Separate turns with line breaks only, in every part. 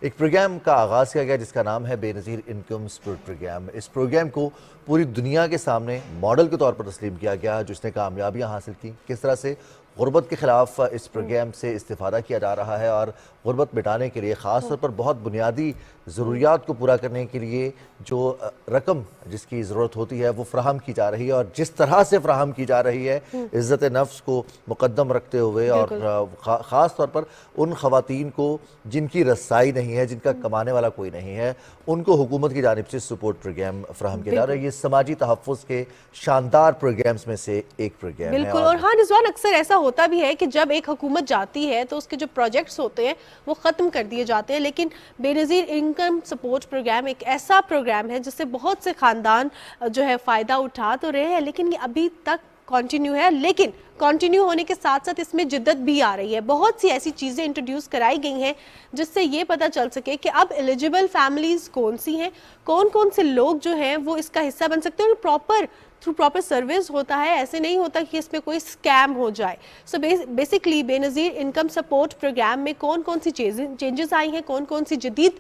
ایک پروگرام کا آغاز کیا گیا جس کا نام ہے بے نظیر انکم سپورٹ پروگرام۔ اس پروگرام کو پوری دنیا کے سامنے ماڈل کے طور پر تسلیم کیا گیا جس نے کامیابیاں حاصل کی۔ کس طرح سے غربت کے خلاف اس پروگرام سے استفادہ کیا جا رہا ہے اور غربت مٹانے کے لیے خاص طور پر بہت بنیادی ضروریات کو پورا کرنے کے لیے جو رقم جس کی ضرورت ہوتی ہے وہ فراہم کی جا رہی ہے، اور جس طرح سے فراہم کی جا رہی ہے عزت نفس کو مقدم رکھتے ہوئے، اور خاص طور پر ان خواتین کو جن کی رسائی نہیں ہے، جن کا کمانے والا کوئی نہیں ہے، ان کو حکومت کی جانب سے سپورٹ پروگرام فراہم کیا جا رہا ہے۔ یہ سماجی تحفظ کے شاندار پروگرامز میں سے ایک پروگرام ہے۔
بالکل، اور ہاں رضوان، اکثر ایسا ہوتا بھی ہے کہ جب ایک حکومت جاتی ہے تو اس کے جو پروجیکٹس ہوتے ہیں وہ ختم کر دیے جاتے ہیں، لیکن بے نظیر انکم سپورٹ پروگرام ایک ایسا پروگرام ہے جس سے بہت سے خاندان جو ہے فائدہ اٹھا تو رہے ہیں، لیکن یہ ابھی تک کنٹینیو ہے۔ لیکن کنٹینیو ہونے کے ساتھ ساتھ اس میں جدت بھی آ رہی ہے، بہت سی ایسی چیزیں انٹروڈیوس کرائی گئی ہیں جس سے یہ پتہ چل سکے کہ اب ایلیجیبل فیملیز کون سی ہیں، کون کون سے لوگ جو ہیں وہ اس کا حصہ بن سکتے ہیں، اور تھرو پراپر سروس ہوتا ہے، ایسے نہیں ہوتا کہ اس میں کوئی اسکیم ہو جائے۔ سو بیسکلی بے نظیر انکم سپورٹ پروگرام میں کون کون سی چینجز آئی ہیں، کون کون سی جدید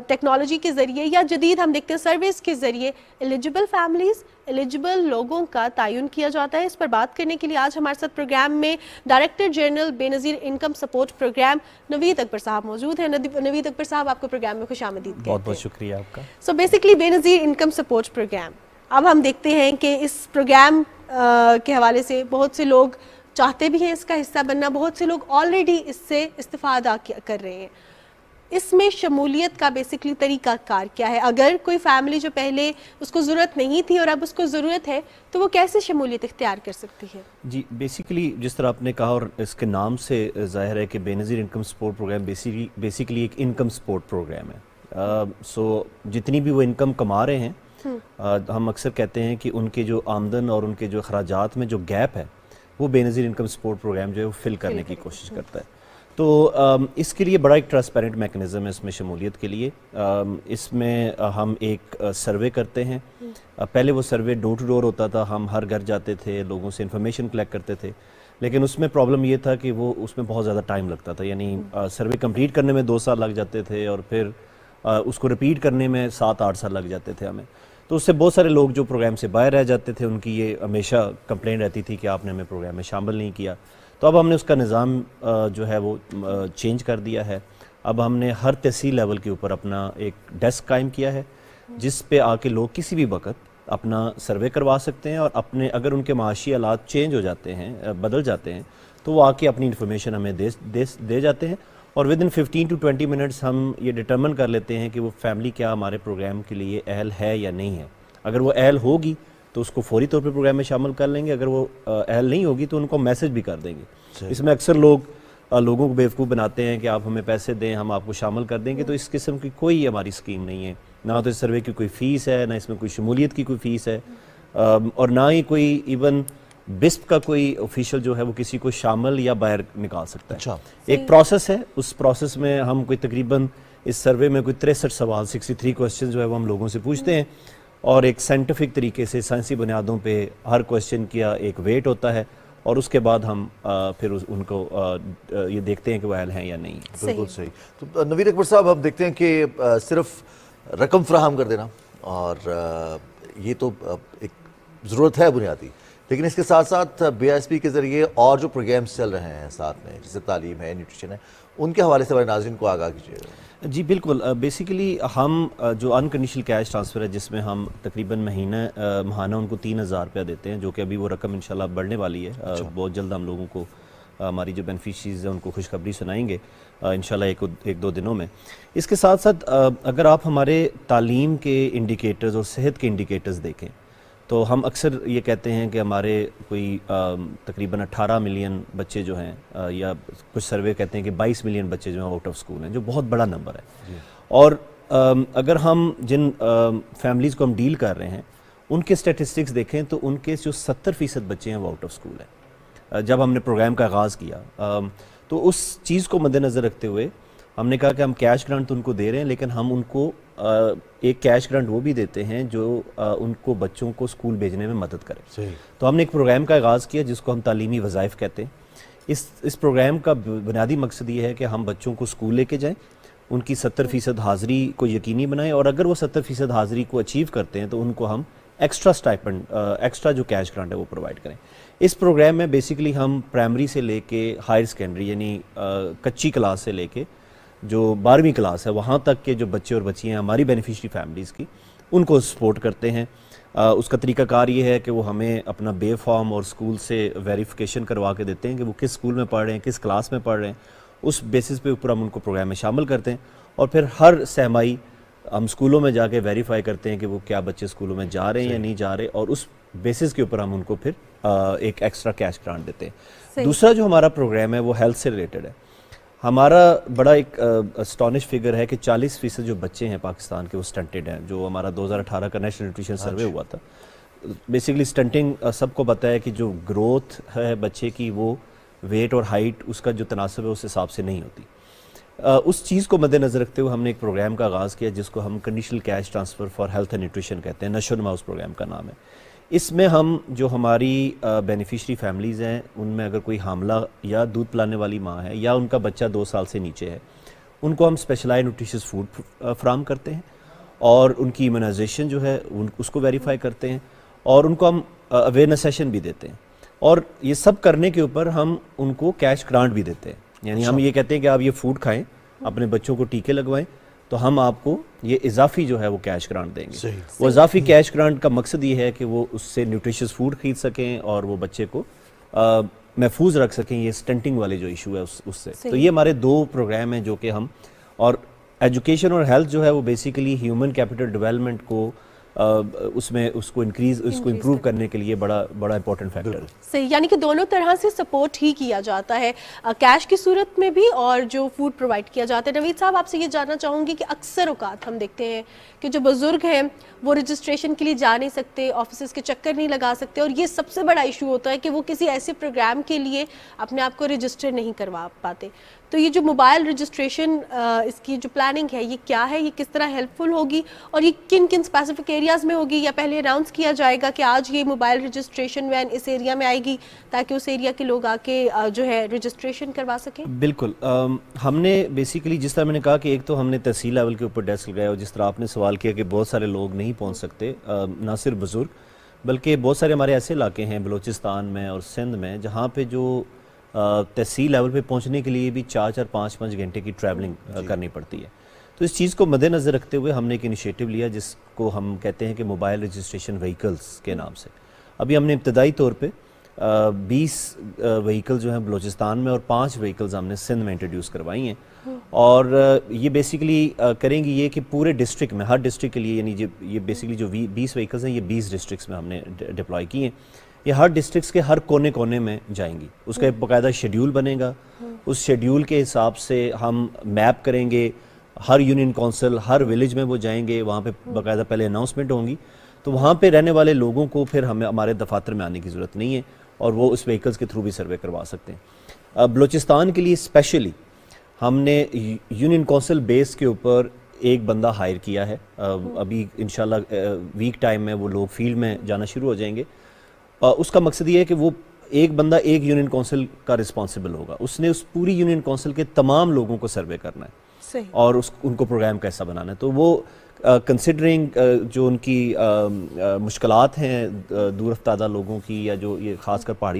ٹیکنالوجی کے ذریعے یا جدید ہم دیکھتے ہیں سروس کے ذریعے ایلیجیبل فیملیز، ایلیجیبل لوگوں کا تعین کیا جاتا ہے۔ اس پر بات کرنے کے لیے آج ہمارے ساتھ پروگرام میں ڈائریکٹر جنرل بے نظیر انکم سپورٹ پروگرام نوید اکبر صاحب موجود ہیں۔ نوید اکبر صاحب، آپ کو پروگرام میں خوش آمدید کہتے ہیں۔
بہت بہت شکریہ آپ کا۔
سو بیسکلی بے نظیر انکم سپورٹ پروگرام، اب ہم دیکھتے ہیں کہ اس پروگرام کے حوالے سے بہت سے لوگ چاہتے بھی ہیں اس کا حصہ بننا، بہت سے لوگ آلریڈی اس سے استفادہ کر رہے ہیں۔ اس میں شمولیت کا بیسکلی طریقہ کار کیا ہے؟ اگر کوئی فیملی جو پہلے اس کو ضرورت نہیں تھی اور اب اس کو ضرورت ہے تو وہ کیسے شمولیت اختیار کر سکتی ہے؟
جی بیسیکلی جس طرح آپ نے کہا، اور اس کے نام سے ظاہر ہے کہ بے نظیر انکم سپورٹ پروگرام بیسیکلی ایک انکم سپورٹ پروگرام ہے۔ سو جتنی بھی وہ انکم کما رہے ہیں، ہم اکثر کہتے ہیں کہ ان کے جو آمدن اور ان کے جو اخراجات میں جو گیپ ہے وہ بے نظیر انکم سپورٹ پروگرام جو ہے وہ فل کرنے کی کوشش کرتا ہے۔ تو اس کے لیے بڑا ایک ٹرانسپیرنٹ میکنزم ہے اس میں شمولیت کے لیے۔ اس میں ہم ایک سروے کرتے ہیں۔ پہلے وہ سروے ڈور ٹو ڈور ہوتا تھا، ہم ہر گھر جاتے تھے، لوگوں سے انفارمیشن کلیکٹ کرتے تھے، لیکن اس میں پرابلم یہ تھا کہ وہ اس میں بہت زیادہ ٹائم لگتا تھا، یعنی سروے کمپلیٹ کرنے میں 2 سال لگ جاتے تھے اور پھر اس کو ریپیٹ کرنے میں 7-8 سال لگ جاتے تھے ہمیں۔ تو اس سے بہت سارے لوگ جو پروگرام سے باہر رہ جاتے تھے، ان کی یہ ہمیشہ کمپلین رہتی تھی کہ آپ نے ہمیں پروگرام میں شامل نہیں کیا۔ تو اب ہم نے اس کا نظام جو ہے وہ چینج کر دیا ہے۔ اب ہم نے ہر تحصیل لیول کے اوپر اپنا ایک ڈیسک قائم کیا ہے جس پہ آ کے لوگ کسی بھی وقت اپنا سروے کروا سکتے ہیں، اور اپنے اگر ان کے معاشی حالات چینج ہو جاتے ہیں، بدل جاتے ہیں، تو وہ آ کے اپنی انفارمیشن ہمیں دے جاتے ہیں، اور ود ان 15 to 20 منٹس ہم یہ ڈٹرمن کر لیتے ہیں کہ وہ فیملی کیا ہمارے پروگرام کے لیے اہل ہے یا نہیں ہے۔ اگر وہ اہل ہوگی تو اس کو فوری طور پہ پروگرام میں شامل کر لیں گے، اگر وہ اہل نہیں ہوگی تو ان کو میسج بھی کر دیں گے۔ اس میں اکثر لوگوں کو بیوقوف بناتے ہیں کہ آپ ہمیں پیسے دیں، ہم آپ کو شامل کر دیں گے، تو اس قسم کی کوئی ہماری اسکیم نہیں ہے۔ نہ تو اس سروے کی کوئی فیس ہے، نہ اس میں کوئی شمولیت کی کوئی فیس ہے، اور نہ ہی کوئی ایون بسپ کا کوئی آفیشل جو ہے وہ کسی کو شامل یا باہر نکال سکتا ہے۔ ایک پروسیس ہے، اس پروسیس میں ہم کوئی تقریباً اس سروے میں کوئی 63 سوال 63 کوسچن جو ہے وہ ہم لوگوں سے پوچھتے ہیں، اور ایک سائنٹیفک طریقے سے سائنسی بنیادوں پہ ہر کوسچن کیا ایک ویٹ ہوتا ہے، اور اس کے بعد ہم پھر ان کو یہ دیکھتے ہیں کہ وہ اہل ہیں یا نہیں۔
بالکل صحیح۔ تو نوید اکبر صاحب، ہم دیکھتے ہیں کہ صرف رقم فراہم کر دینا اور یہ تو ایک ضرورت ہے بنیادی، لیکن اس کے ساتھ ساتھ بی ایس پی کے ذریعے اور جو پروگرامز چل رہے ہیں ساتھ میں، جیسے تعلیم ہے، نیوٹریشن ہے، ان کے حوالے سے ہمارے ناظرین کو آگاہ کیجیے۔
جی بالکل، بیسیکلی ہم جو انکنڈیشنل کیش ٹرانسفر ہے جس میں ہم تقریباً ماہانہ ان کو 3000 روپیہ دیتے ہیں، جو کہ ابھی وہ رقم انشاءاللہ بڑھنے والی ہے۔ بہت جلد ہم لوگوں کو ہماری جو بینیفیشریز ہیں ان کو خوشخبری سنائیں گے انشاءاللہ 1-2 دنوں میں۔ اس کے ساتھ ساتھ اگر آپ ہمارے تعلیم کے انڈیکیٹرز اور صحت کے انڈیکیٹرز دیکھیں تو ہم اکثر یہ کہتے ہیں کہ ہمارے کوئی تقریباً 18 ملین بچے جو ہیں، یا کچھ سروے کہتے ہیں کہ 22 ملین بچے جو ہیں آؤٹ آف اسکول ہیں، جو بہت بڑا نمبر ہے۔ اور اگر ہم جن فیملیز کو ہم ڈیل کر رہے ہیں ان کے اسٹیٹسٹکس دیکھیں تو ان کے جو 70% بچے ہیں وہ آؤٹ آف اسکول ہیں۔ جب ہم نے پروگرام کا آغاز کیا تو اس چیز کو مد نظر رکھتے ہوئے ہم نے کہا کہ ہم کیش گرانٹ تو ان کو دے رہے ہیں، لیکن ہم ان کو ایک کیش گرانٹ وہ بھی دیتے ہیں جو ان کو بچوں کو اسکول بھیجنے میں مدد کرے۔ تو ہم نے ایک پروگرام کا آغاز کیا جس کو ہم تعلیمی وظائف کہتے ہیں۔ اس پروگرام کا بنیادی مقصد یہ ہے کہ ہم بچوں کو اسکول لے کے جائیں، ان کی 70% حاضری کو یقینی بنائیں, اور اگر وہ 70% حاضری کو اچیو کرتے ہیں تو ان کو ہم ایکسٹرا سٹائپنڈ, ایکسٹرا جو کیش گرانٹ ہے وہ پرووائڈ کریں. اس پروگرام میں بیسیکلی ہم پرائمری سے لے کے ہائر سیکنڈری یعنی کچی کلاس سے لے کے جو 12ویں کلاس ہے وہاں تک کے جو بچے اور بچیاں ہیں ہماری بینیفیشری فیملیز کی, ان کو سپورٹ کرتے ہیں. اس کا طریقہ کار یہ ہے کہ وہ ہمیں اپنا بے فارم اور اسکول سے ویریفیکیشن کروا کے دیتے ہیں کہ وہ کس اسکول میں پڑھ رہے ہیں, کس کلاس میں پڑھ رہے ہیں. اس بیسس پہ اوپر ہم ان کو پروگرام میں شامل کرتے ہیں, اور پھر ہر سہمائی ہم اسکولوں میں جا کے ویریفائی کرتے ہیں کہ وہ کیا بچے اسکولوں میں جا رہے ہیں یا نہیں جا رہے, اور اس بیسس کے اوپر ہم ان کو پھر ایک ایکسٹرا کیش گرانٹ دیتے ہیں. دوسرا جو ہمارا پروگرام ہے وہ ہیلتھ سے ریلیٹڈ ہے. ہمارا بڑا ایک اسٹانش فگر ہے کہ 40% جو بچے ہیں پاکستان کے وہ سٹنٹڈ ہیں. جو ہمارا 2018 کا نیشنل نیوٹریشن سروے ہوا تھا, بیسیکلی سٹنٹنگ سب کو پتہ ہے کہ جو گروتھ ہے بچے کی وہ ویٹ اور ہائٹ اس کا جو تناسب ہے اس حساب سے نہیں ہوتی. اس چیز کو مد نظر رکھتے ہوئے ہم نے ایک پروگرام کا آغاز کیا جس کو ہم conditional cash transfer for health and nutrition کہتے ہیں. نشو و نما اس پروگرام کا نام ہے. اس میں ہم جو ہماری بینیفیشری فیملیز ہیں ان میں اگر کوئی حاملہ یا دودھ پلانے والی ماں ہے یا ان کا بچہ 2 سال سے نیچے ہے, ان کو ہم اسپیشلائز نیوٹریشس فوڈ فراہم کرتے ہیں, اور ان کی ایمیونائزیشن جو ہے اس کو ویریفائی کرتے ہیں, اور ان کو ہم اویئرنیس سیشن بھی دیتے ہیں. اور یہ سب کرنے کے اوپر ہم ان کو کیش گرانٹ بھی دیتے ہیں. یعنی ہم یہ کہتے ہیں کہ آپ یہ فوڈ کھائیں, اپنے بچوں کو ٹیکے لگوائیں, تو ہم آپ کو یہ اضافی جو ہے وہ کیش گرانٹ دیں گے. وہ اضافی کیش گرانٹ کا مقصد یہ ہے کہ وہ اس سے نیوٹریشس فوڈ خرید سکیں اور وہ بچے کو محفوظ رکھ سکیں یہ سٹنٹنگ والے جو ایشو ہے اس سے. تو یہ ہمارے 2 پروگرام ہیں جو کہ ہم, اور ایجوکیشن اور ہیلتھ جو ہے وہ بیسیکلی ہیومن کیپٹل ڈیولپمنٹ کو اس میں اس کو امپروو کرنے کے لیے بڑا امپورٹنٹ فیکٹر ہے.
صحیح, یعنی کہ دونوں طرح سے سپورٹ ہی کیا جاتا ہے, کیش کی صورت میں بھی اور جو فوڈ پرووائڈ کیا جاتا ہے. نوید صاحب, آپ سے یہ جاننا چاہوں گی کہ اکثر اوقات ہم دیکھتے ہیں کہ جو بزرگ ہیں وہ رجسٹریشن کے لیے جا نہیں سکتے, آفیسز کے چکر نہیں لگا سکتے, اور یہ سب سے بڑا ایشو ہوتا ہے کہ وہ کسی ایسے پروگرام کے لیے اپنے آپ کو رجسٹر نہیں کروا پاتے. تو یہ جو موبائل رجسٹریشن اس کی جو پلاننگ ہے یہ کیا ہے, یہ کس طرح ہیلپ فل ہوگی, اور یہ کن کن اسپیسیفک ایریاز میں ہوگی, یا پہلے اناؤنس کیا جائے گا کہ آج یہ موبائل رجسٹریشن وین اس ایریا میں آئے گی تاکہ اس ایریا کے لوگ آ کے جو ہے رجسٹریشن کروا سکیں؟
بالکل, ہم نے بیسیکلی جس طرح میں نے کہا کہ ایک تو ہم نے تحصیل لیول کے اوپر ڈیسک لگایا, اور جس طرح آپ نے سوال کیا کہ بہت سارے لوگ نہیں پہنچ سکتے, نہ صرف بزرگ بلکہ بہت سارے ہمارے ایسے علاقے ہیں بلوچستان میں اور سندھ میں جہاں پہ جو تحصیل لیول پہ پہنچنے کے لیے بھی 4-4 5-5 گھنٹے کی ٹریولنگ کرنی پڑتی ہے. تو اس چیز کو مد نظر رکھتے ہوئے ہم نے ایک انیشیٹو لیا جس کو ہم کہتے ہیں کہ موبائل رجسٹریشن وہیکلز کے نام سے. ابھی ہم نے ابتدائی طور پہ 20 وہیکل جو ہیں بلوچستان میں اور 5 وہیکلز ہم نے سندھ میں انٹروڈیوس کروائی ہیں, اور یہ بیسیکلی کریں گی یہ کہ پورے ڈسٹرکٹ میں, ہر ڈسٹرکٹ کے لیے, یعنی یہ بیسیکلی جو 20 وہیکلز ہیں یہ 20 ڈسٹرکٹس میں ہم نے ڈپلائی کی ہیں. یہ ہر ڈسٹرکٹس کے ہر کونے کونے میں جائیں گی. اس کا ایک باقاعدہ شیڈیول بنے گا, اس شیڈیول کے حساب سے ہم میپ کریں گے, ہر یونین کونسل ہر ولیج میں وہ جائیں گے, وہاں پہ باقاعدہ پہلے اناؤنسمنٹ ہوں گی, تو وہاں پہ رہنے والے لوگوں کو پھر ہمارے دفاتر میں آنے کی ضرورت نہیں ہے, اور وہ اس وہیکلز کے تھرو بھی سروے کروا سکتے ہیں. بلوچستان کے لیے اسپیشلی ہم نے یونین کونسل بیس کے اوپر ایک بندہ ہائر کیا ہے. ابھی انشاءاللہ ویک ٹائم میں وہ لوگ فیلڈ میں جانا شروع ہو جائیں گے. اس کا مقصد یہ ہے کہ وہ ایک بندہ ایک یونین کونسل کا رسپانسبل ہوگا, اس نے اس پوری یونین کونسل کے تمام لوگوں کو سروے کرنا ہے اور ان کو پروگرام کیسا بنانا ہے. تو وہ کنسیڈرنگ جو ان کی مشکلات ہیں دور افتادہ لوگوں کی, یا جو یہ خاص کر پہاڑی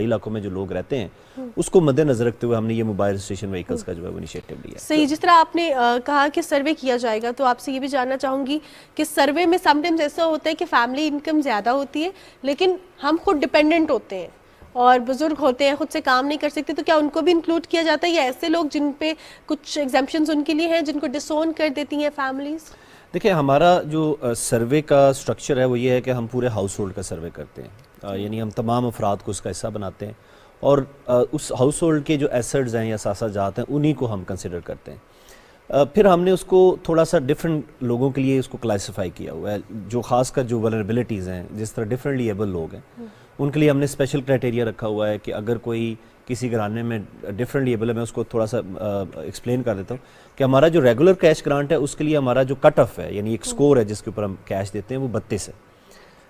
علاقوں میں جو لوگ رہتے ہیں, اس کو مد نظر رکھتے ہوئے ہم نے یہ موبائل رجسٹریشن وہیکلز کا جو ہے وہ انیشیٹو لیا.
صحیح, جس طرح آپ نے کہا کہ سروے کیا جائے گا, تو آپ سے یہ بھی جاننا چاہوں گی کہ سروے میں سم ٹائمز ایسا ہوتا ہے کہ فیملی انکم زیادہ ہوتی ہے لیکن ہم خود ڈپینڈنٹ ہوتے ہیں اور بزرگ ہوتے ہیں, خود سے کام نہیں کر سکتے, تو کیا ان کو بھی انکلوڈ کیا جاتا ہے, یا ایسے لوگ جن پہ کچھ ایگزمپشنز ان کے لیے ہیں جن کو ڈس اون کر دیتی ہیں فیملیز؟
دیکھیں, ہمارا جو سروے کا سٹرکچر ہے وہ یہ ہے کہ ہم پورے ہاؤس ہولڈ کا سروے کرتے ہیں, یعنی ہم تمام افراد کو اس کا حصہ بناتے ہیں, اور اس ہاؤس ہولڈ کے جو ایسٹس ہیں یا اثاثہ جات ہیں انہی کو ہم کنسیڈر کرتے ہیں. پھر ہم نے اس کو تھوڑا سا ڈفرینٹ لوگوں کے لیے اس کو کلاسیفائی کیا ہوا ہے, جو خاص کر جو ولنریبلٹیز ہیں, جس طرح ڈفرینٹلی ایبل لوگ ہیں, ان کے لیے ہم نے اسپیشل کرائٹیریا رکھا ہوا ہے کہ اگر کوئی کسی گھرانے میں ڈفرینٹلی ایبل ہے, میں اس کو تھوڑا سا ایکسپلین کر دیتا ہوں کہ ہمارا جو ریگولر کیش گرانٹ ہے اس کے لیے ہمارا جو کٹ آف ہے, یعنی ایک سکور ہے جس کے اوپر ہم کیش دیتے ہیں, وہ 32 ہے.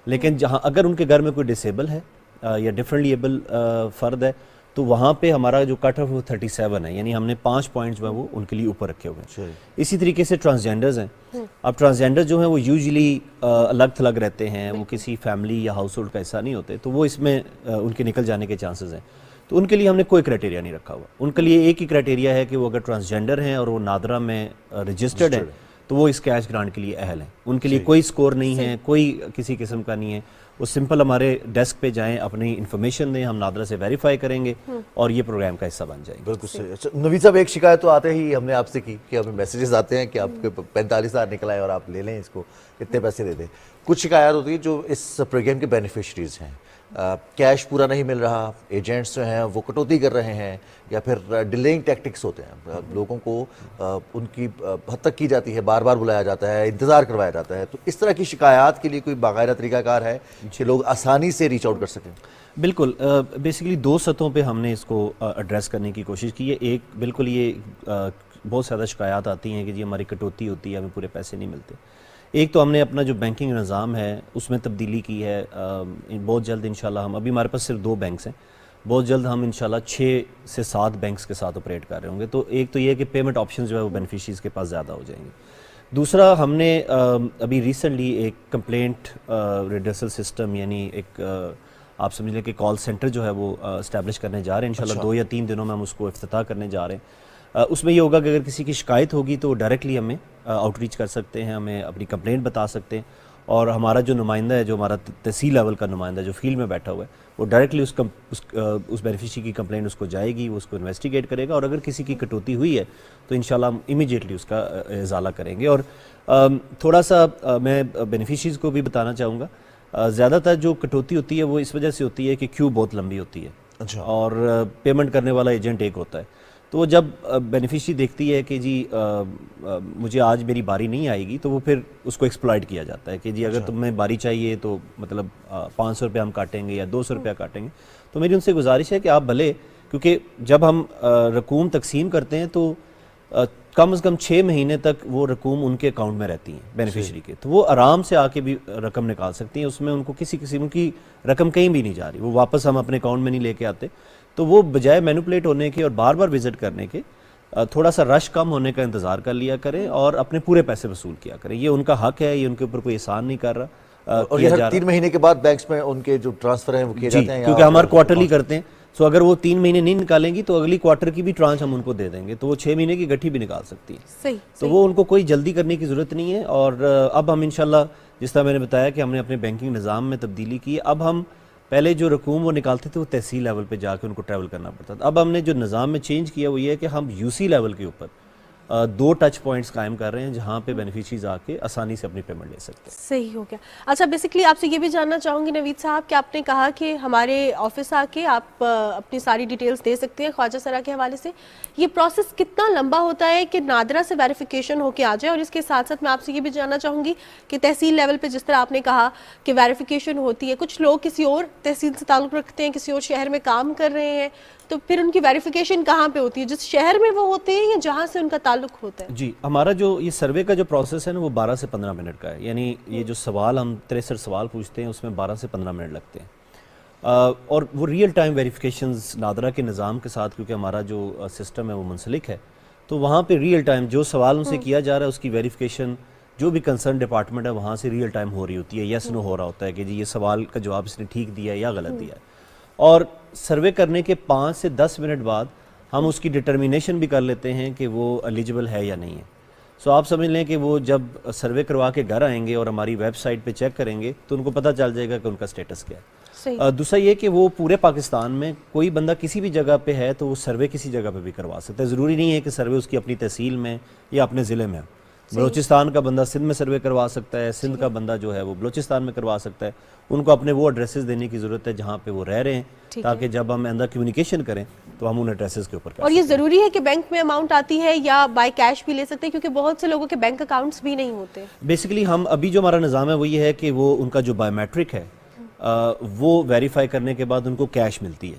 لیکن جہاں اگر ان کے گھر میں کوئی ڈسیبل ہے یا ڈفرینٹلی ایبل فرد ہے, تو وہاں پہ ہمارا جو کٹ آف وہ 37 ہے، یعنی ہم نے 5 پوائنٹس جو ہے وہ ان کے لیے اوپر رکھے ہوئے ہیں. اسی طریقے سے ٹرانسجینڈرز ہیں. اب ٹرانسجینڈر جو ہیں وہ یوزلی الگ تھلگ رہتے ہیں، وہ کسی فیملی یا ہاؤس ہولڈ کا حصہ نہیں ہوتے، تو وہ اس میں ان کے نکل جانے کے چانسز ہیں. تو ان کے لیے ہم نے کوئی کرائٹیریا نہیں رکھا ہوا. ان کے لیے ایک ہی کرائٹیریا ہے کہ وہ اگر ٹرانسجینڈر ہیں اور وہ نادرا میں رجسٹرڈ ہیں تو وہ اس کیش گرانٹ کے لیے اہل ہیں. ان کے لیے کوئی سکور نہیں ہے، کوئی کسی قسم کا نہیں ہے. وہ سمپل ہمارے ڈیسک پہ جائیں، اپنی انفارمیشن دیں، ہم نادرا سے ویریفائی کریں گے اور یہ پروگرام کا حصہ بن جائیں گے.
بالکل صحیح. اچھا نوید صاحب، ایک شکایت تو آتے ہی ہم نے آپ سے کی کہ ہمیں میسیجز آتے ہیں کہ آپ کے 45,000 نکل آئے اور آپ لے لیں اس کو، اتنے پیسے دے دیں. کچھ شکایات ہوتی ہیں جو اس پروگرام کے بینیفیشریز ہیں، کیش پورا نہیں مل رہا، ایجنٹس جو ہیں وہ کٹوتی کر رہے ہیں، یا پھر ڈیلیئنگ ٹیکٹکس ہوتے ہیں، لوگوں کو ان کی حد تک کی جاتی ہے، بار بار بلایا جاتا ہے، انتظار کروایا جاتا ہے. تو اس طرح کی شکایات کے لیے کوئی باقاعدہ طریقہ کار ہے کہ لوگ آسانی سے ریچ آؤٹ کر سکیں؟
بالکل. بیسیکلی 2 سطحوں پہ ہم نے اس کو ایڈریس کرنے کی کوشش کی ہے. ایک بالکل یہ بہت زیادہ شکایات آتی ہیں کہ جی ہماری کٹوتی ہوتی ہے، ہمیں پورے پیسے نہیں ملتے. ایک تو ہم نے اپنا جو بینکنگ نظام ہے اس میں تبدیلی کی ہے. بہت جلد انشاءاللہ ہم، ابھی ہمارے پاس صرف 2 بینکس ہیں، بہت جلد ہم انشاءاللہ 6 سے 7 بینکس کے ساتھ آپریٹ کر رہے ہوں گے. تو ایک تو یہ ہے کہ پیمنٹ آپشنز جو ہے وہ بینیفیشریز کے پاس زیادہ ہو جائیں گے. دوسرا، ہم نے ابھی ریسنٹلی ایک کمپلینٹ ریڈرسل سسٹم، یعنی ایک آپ سمجھ لیں کہ کال سینٹر جو ہے وہ اسٹیبلش کرنے جا رہے ہیں. انشاءاللہ 2 یا 3 دنوں میں ہم اس کو افتتاح کرنے جا رہے ہیں. اس میں یہ ہوگا کہ اگر کسی کی شکایت ہوگی تو وہ ڈائریکٹلی ہمیں آؤٹ ریچ کر سکتے ہیں، ہمیں اپنی کمپلینٹ بتا سکتے ہیں، اور ہمارا جو نمائندہ ہے، جو ہمارا تحصیل لیول کا نمائندہ جو فیلڈ میں بیٹھا ہوا ہے، وہ ڈائریکٹلی اس بینیفیشری کی کمپلینٹ اس کو جائے گی، وہ اس کو انویسٹیگیٹ کرے گا، اور اگر کسی کی کٹوتی ہوئی ہے تو انشاءاللہ ہم امیجیٹلی اس کا ازالہ کریں گے. اور تھوڑا سا میں بینیفیشریز کو بھی بتانا چاہوں گا، زیادہ تر جو کٹوتی ہوتی ہے وہ اس وجہ سے ہوتی ہے کہ کیو بہت لمبی ہوتی ہے اور پیمنٹ کرنے والا ایجنٹ ایک ہوتا ہے. تو وہ جب بینیفیشری دیکھتی ہے کہ جی مجھے آج میری باری نہیں آئے گی، تو وہ پھر اس کو ایکسپلائٹ کیا جاتا ہے کہ جی اگر تمہیں باری چاہیے تو مطلب 500 روپے ہم کاٹیں گے یا 200 روپیہ کاٹیں گے. تو میری ان سے گزارش ہے کہ آپ بھلے، کیونکہ جب ہم رقوم تقسیم کرتے ہیں تو کم از کم 6 مہینے تک وہ رقوم ان کے اکاؤنٹ میں رہتی ہیں بینیفیشری کے، تو وہ آرام سے آ کے بھی رقم نکال سکتی ہیں. اس میں ان کو کسی قسم کی رقم کہیں بھی نہیں جا رہی، وہ واپس ہم اپنے اکاؤنٹ میں نہیں لے کے آتے. تو وہ بجائے مینوپولیٹ ہونے کے اور بار بار وزٹ کرنے کے، تھوڑا سا رش کم ہونے کا انتظار کر لیا کریں اور اپنے پورے پیسے وصول کیا کریں. یہ ان کا حق ہے، یہ ان کے اوپر کوئی احسان نہیں کر رہا.
اور یہ 3 مہینے کے بعد بینکس میں ان کے جو ٹرانسفر ہیں وہ کیے جاتے ہیں،
کیونکہ ہمارے کوارٹرلی کرتے ہیں. سو اگر وہ 3 مہینے نہیں نکالیں گی تو اگلی کوارٹر کی بھی ٹرانچ ہم ان کو دے دیں گے، تو وہ 6 مہینے کی گٹھی بھی نکال سکتی ہے. تو وہ ان کو کوئی جلدی کرنے کی ضرورت نہیں ہے. اور اب ہم انشاءاللہ، جس طرح میں نے بتایا کہ ہم نے اپنے بینکنگ نظام میں تبدیلی کی ہے، اب ہم پہلے جو رقوم وہ نکالتے تھے وہ تحصیل لیول پہ جا کے ان کو ٹریول کرنا پڑتا تھا. اب ہم نے جو نظام میں چینج کیا وہ یہ ہے کہ ہم یو سی لیول کے اوپر 2 ٹچ پوائنٹس قائم کر رہے ہیں جہاں پہ بینیفیشریز آ کے آسانی سے اپنی پیمنٹ لے سکتے ہیں.
صحیح ہو گیا. اچھا، بیسکلی آپ سے یہ بھی جاننا چاہوں گی نوید صاحب کہ آپ نے کہا کہ ہمارے آفس آ کے آپ اپنی ساری ڈیٹیلز دے سکتے ہیں خواجہ سرا کے حوالے سے. یہ پروسیس کتنا لمبا ہوتا ہے کہ نادرا سے ویریفیکیشن ہو کے آ جائے؟ اور اس کے ساتھ ساتھ میں آپ سے یہ بھی جاننا چاہوں گی کہ تحصیل لیول پہ جس طرح آپ نے کہا کہ ویریفیکیشن ہوتی ہے، کچھ لوگ کسی اور تحصیل سے تعلق رکھتے ہیں، کسی اور شہر میں کام کر رہے ہیں، تو پھر ان کی ویریفیکیشن کہاں پہ ہوتی ہے؟ جس شہر میں وہ ہوتے ہیں یا جہاں سے ان کا تعلق ہوتا ہے؟
جی، ہمارا جو یہ سروے کا جو پروسیس ہے نا وہ 12 سے 15 منٹ کا ہے. یعنی یہ جو سوال ہم 63 سوال پوچھتے ہیں اس میں 12 سے 15 منٹ لگتے ہیں. اور وہ ریئل ٹائم ویریفیکیشنز نادرا کے نظام کے ساتھ، کیونکہ ہمارا جو سسٹم ہے وہ منسلک ہے، تو وہاں پہ ریئل ٹائم جو سوال ان سے کیا جا رہا ہے اس کی ویریفیکیشن جو بھی کنسرن ڈپارٹمنٹ ہے وہاں سے ریئل ٹائم ہو رہی ہوتی ہے. یس نو ہو رہا ہوتا ہے کہ جی یہ سوال کا جواب اس نے ٹھیک دیا ہے یا غلط دیا ہے. اور سروے کرنے کے 5 سے 10 منٹ بعد ہم اس کی ڈٹرمینیشن بھی کر لیتے ہیں کہ وہ ایلیجبل ہے یا نہیں ہے. سو آپ سمجھ لیں کہ وہ جب سروے کروا کے گھر آئیں گے اور ہماری ویب سائٹ پہ چیک کریں گے تو ان کو پتہ چل جائے گا کہ ان کا سٹیٹس کیا ہے. دوسرا یہ کہ وہ پورے پاکستان میں کوئی بندہ کسی بھی جگہ پہ ہے تو وہ سروے کسی جگہ پہ بھی کروا سکتا ہے. ضروری نہیں ہے کہ سروے اس کی اپنی تحصیل میں یا اپنے ضلع میں. بلوچستان کا بندہ سندھ میں سروے کروا سکتا ہے، سندھ کا بندہ جو ہے وہ بلوچستان میں کروا سکتا ہے. ان کو اپنے وہ ایڈریسز دینے کی ضرورت ہے جہاں پہ وہ رہ رہے ہیں، تاکہ جب ہم اندر کمیونیکیشن کریں تو ہم ان ایڈریسز کے اوپر کریں.
اور یہ ضروری ہے کہ بینک میں اماؤنٹ آتی ہے یا بائی کیش بھی لے سکتے ہیں؟ کیونکہ بہت سے لوگوں کے بینک اکاؤنٹس بھی نہیں ہوتے.
بیسیکلی ہم ابھی جو ہمارا نظام ہے وہ یہ ہے کہ وہ ان کا جو بایو میٹرک ہے وہ ویریفائی کرنے کے بعد ان کو کیش ملتی ہے.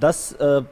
10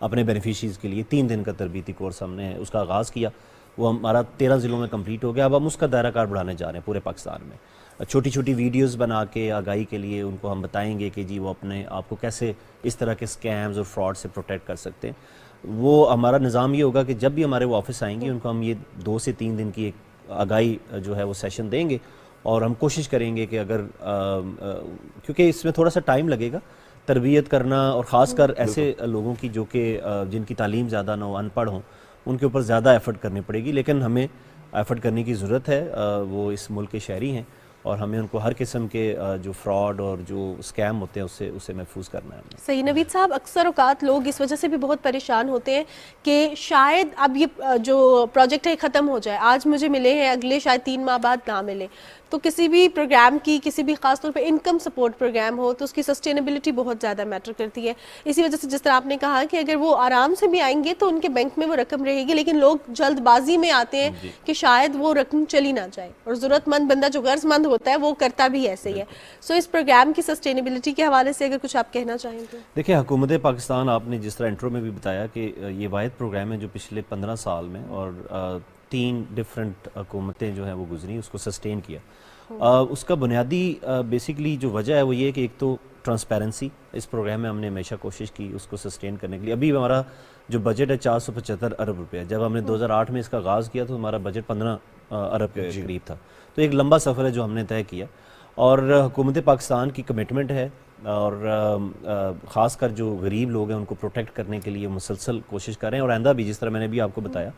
اپنے بینیفیشریز کے لیے 3 دن کا تربیتی کورس ہم نے اس کا آغاز کیا. وہ ہمارا 13 ضلعوں میں کمپلیٹ ہو گیا. اب ہم اس کا دائرہ کار بڑھانے جا رہے ہیں پورے پاکستان میں. چھوٹی چھوٹی ویڈیوز بنا کے آگاہی کے لیے ان کو ہم بتائیں گے کہ جی وہ اپنے آپ کو کیسے اس طرح کے سکیمز اور فراڈ سے پروٹیکٹ کر سکتے ہیں. وہ ہمارا نظام یہ ہوگا کہ جب بھی ہمارے وہ آفس آئیں گے ان کو ہم یہ 2 سے 3 دن کی ایک آگاہی جو ہے وہ سیشن دیں گے, اور ہم کوشش کریں گے کہ اگر کیونکہ اس میں تھوڑا سا ٹائم لگے گا تربیت کرنا, اور خاص کر ایسے لوگوں کی جو کہ جن کی تعلیم زیادہ نہ ہو, ان پڑھ ہوں, ان کے اوپر زیادہ ایفرٹ کرنی پڑے گی. لیکن ہمیں ایفرٹ کرنے کی ضرورت ہے. وہ اس ملک کے شہری ہیں اور ہمیں ان کو ہر قسم کے جو فراڈ اور جو اسکیم ہوتے ہیں اسے محفوظ کرنا ہے.
صحیح. نوید صاحب, اکثر اوقات لوگ اس وجہ سے بھی بہت پریشان ہوتے ہیں کہ شاید اب یہ جو پروجیکٹ ہے ختم ہو جائے, آج مجھے ملے ہیں, اگلے شاید 3 ماہ بعد نہ ملے. تو کسی بھی پروگرام کی, کسی بھی خاص طور پہ انکم سپورٹ پروگرام ہو تو اس کی سسٹینیبلٹی بہت زیادہ میٹر کرتی ہے. اسی وجہ سے جس طرح آپ نے کہا کہ اگر وہ آرام سے بھی آئیں گے تو ان کے بینک میں وہ رقم رہے گی, لیکن لوگ جلد بازی میں آتے ہیں کہ شاید وہ رقم چلی نہ جائے, اور ضرورت مند بندہ جو غرض مند ہوتا ہے وہ کرتا بھی ایسے ہی ہے. سو اس پروگرام کی سسٹینیبلٹی کے حوالے سے اگر کچھ آپ کہنا چاہیں تو.
دیکھیں, حکومت پاکستان, آپ نے جس طرح انٹرو میں بھی بتایا کہ یہ واحد پروگرام ہے جو پچھلے 15 سال میں اور 3 ڈفرینٹ حکومتیں جو ہیں وہ گزری, اس کو سسٹین کیا. اس کا بنیادی بیسیکلی جو وجہ ہے وہ یہ کہ ایک تو ٹرانسپیرنسی, اس پروگرام میں ہم نے ہمیشہ کوشش کی اس کو سسٹین کرنے کے لیے. ابھی ہمارا جو بجٹ ہے 475 ارب روپے, جب ہم نے 2008 میں اس کا آغاز کیا تو ہمارا بجٹ 15 ارب کے قریب تھا. تو ایک لمبا سفر ہے جو ہم نے طے کیا, اور حکومت پاکستان کی کمٹمنٹ ہے, اور خاص کر جو غریب لوگ ہیں ان کو پروٹیکٹ کرنے کے لیے مسلسل کوشش کر رہے ہیں. اور آئندہ بھی, جس طرح میں نے بھی آپ کو بتایا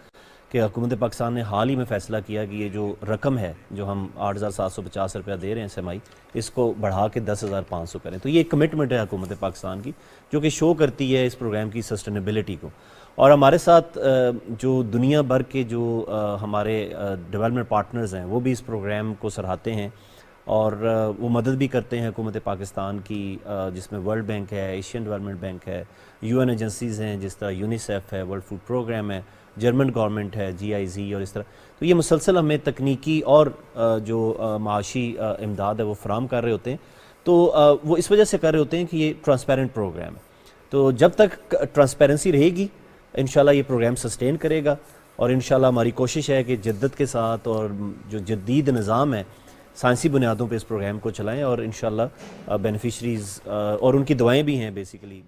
کہ حکومت پاکستان نے حال ہی میں فیصلہ کیا کہ یہ جو رقم ہے جو ہم 8750 روپیہ دے رہے ہیں سمائی, اس کو بڑھا کے 10,500 کریں. تو یہ ایک کمٹمنٹ ہے حکومت پاکستان کی جو کہ شو کرتی ہے اس پروگرام کی سسٹینیبلٹی کو. اور ہمارے ساتھ جو دنیا بھر کے جو ہمارے ڈیولپمنٹ پارٹنرز ہیں وہ بھی اس پروگرام کو سراہتے ہیں, اور وہ مدد بھی کرتے ہیں حکومت پاکستان کی, جس میں ورلڈ بینک ہے, ایشین ڈیولپمنٹ بینک ہے, UN ایجنسیز ہیں جس طرح یونیسیف ہے, ورلڈ فوڈ پروگرام ہے, جرمن گورنمنٹ ہے, GIZ, اور اس طرح. تو یہ مسلسل ہمیں تکنیکی اور جو معاشی امداد ہے وہ فراہم کر رہے ہوتے ہیں. تو وہ اس وجہ سے کر رہے ہوتے ہیں کہ یہ ٹرانسپیرنٹ پروگرام ہے. تو جب تک ٹرانسپیرنسی رہے گی انشاءاللہ یہ پروگرام سسٹین کرے گا, اور انشاءاللہ ہماری کوشش ہے کہ جدت کے ساتھ اور جو جدید نظام ہے سائنسی بنیادوں پہ اس پروگرام کو چلائیں, اور انشاءاللہ بینیفیشریز اور ان کی دعائیں بھی ہیں بیسیکلی.